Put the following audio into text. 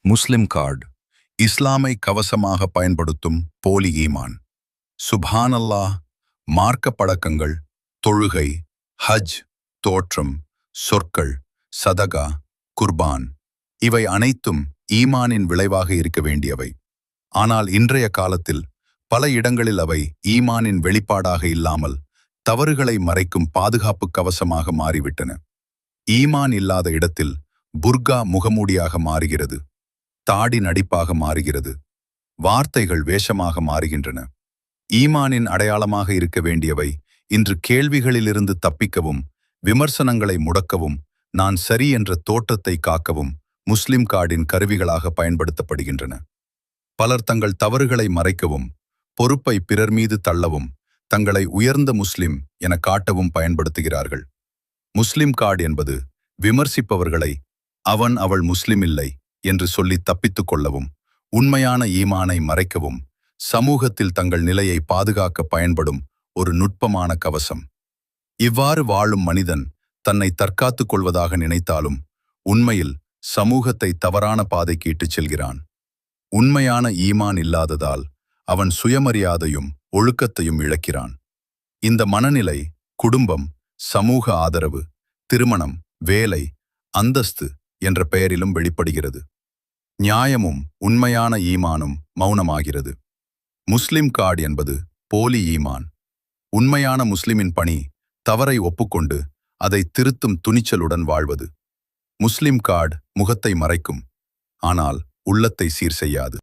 முஸ்லிம் card இஸ்லாமை கவசமாக பயன்படுத்தும் போலி ஈமான். சுப்ஹானல்லாஹ். மார்க்க பழக்கங்கள், தொழுகை, ஹஜ், தோற்றம், சொற்கள், சதகா, குர்பான் இவை அனைத்தும் ஈமானின் விளைவாக இருக்க வேண்டியவை. ஆனால் இன்றைய காலத்தில் பல இடங்களில் அவை ஈமானின் வெளிப்பாடாக இல்லாமல் தவறுகளை மறைக்கும் பாதுகாப்பு கவசமாக மாறிவிட்டன. ஈமான் இல்லாத இடத்தில் புர்கா முகமூடியாக மாறுகிறது, தாடி நடிப்பாக மாறுகிறது, வார்த்தைகள் வேஷமாக மாறுகின்றன. ஈமானின் அடையாளமாக இருக்க வேண்டியவை இன்று கேள்விகளிலிருந்து தப்பிக்கவும், விமர்சனங்களை முடக்கவும், நான் சரி என்ற தோற்றத்தை காக்கவும் முஸ்லிம் கார்டின் கருவிகளாக பயன்படுத்தப்படுகின்றன. பலர் தங்கள் தவறுகளை மறைக்கவும், பொறுப்பை பிறர் மீது தள்ளவும், தங்களை உயர்ந்த முஸ்லிம் என காட்டவும் பயன்படுத்துகிறார்கள். முஸ்லிம் கார்டு என்பது விமர்சிப்பவர்களை அவன் அவள் முஸ்லிம் இல்லை என்று சொல்லி தப்பித்துக் கொள்ளவும், உண்மையான ஈமானை மறைக்கவும், சமூகத்தில் தங்கள் நிலையை பாதுகாக்க பயன்படும் ஒரு நுட்பமான கவசம். இவ்வாறு வாழும் மனிதன் தன்னை தற்காத்துக் கொள்வதாக நினைத்தாலும் உண்மையில் சமூகத்தை தவறான பாதைக்கு இட்டுச் செல்கிறான். உண்மையான ஈமான் இல்லாததால் அவன் சுயமரியாதையும் ஒழுக்கத்தையும் இழக்கிறான். இந்த மனநிலை குடும்பம், சமூக ஆதரவு, திருமணம், வேலை, அந்தஸ்து என்ற பெயரிலும் வெளிப்படுகிறது. நியாயமும் உண்மையான ஈமானும் மௌனமாகிறது. முஸ்லிம் கார்டு என்பது போலி ஈமான். உண்மையான முஸ்லிமின் பணி தவறை ஒப்புக்கொண்டு அதை திருத்தும் துணிச்சலுடன் வாழ்வது. முஸ்லிம் கார்டு முகத்தை மறைக்கும், ஆனால் உள்ளத்தை சீர் செய்யாது.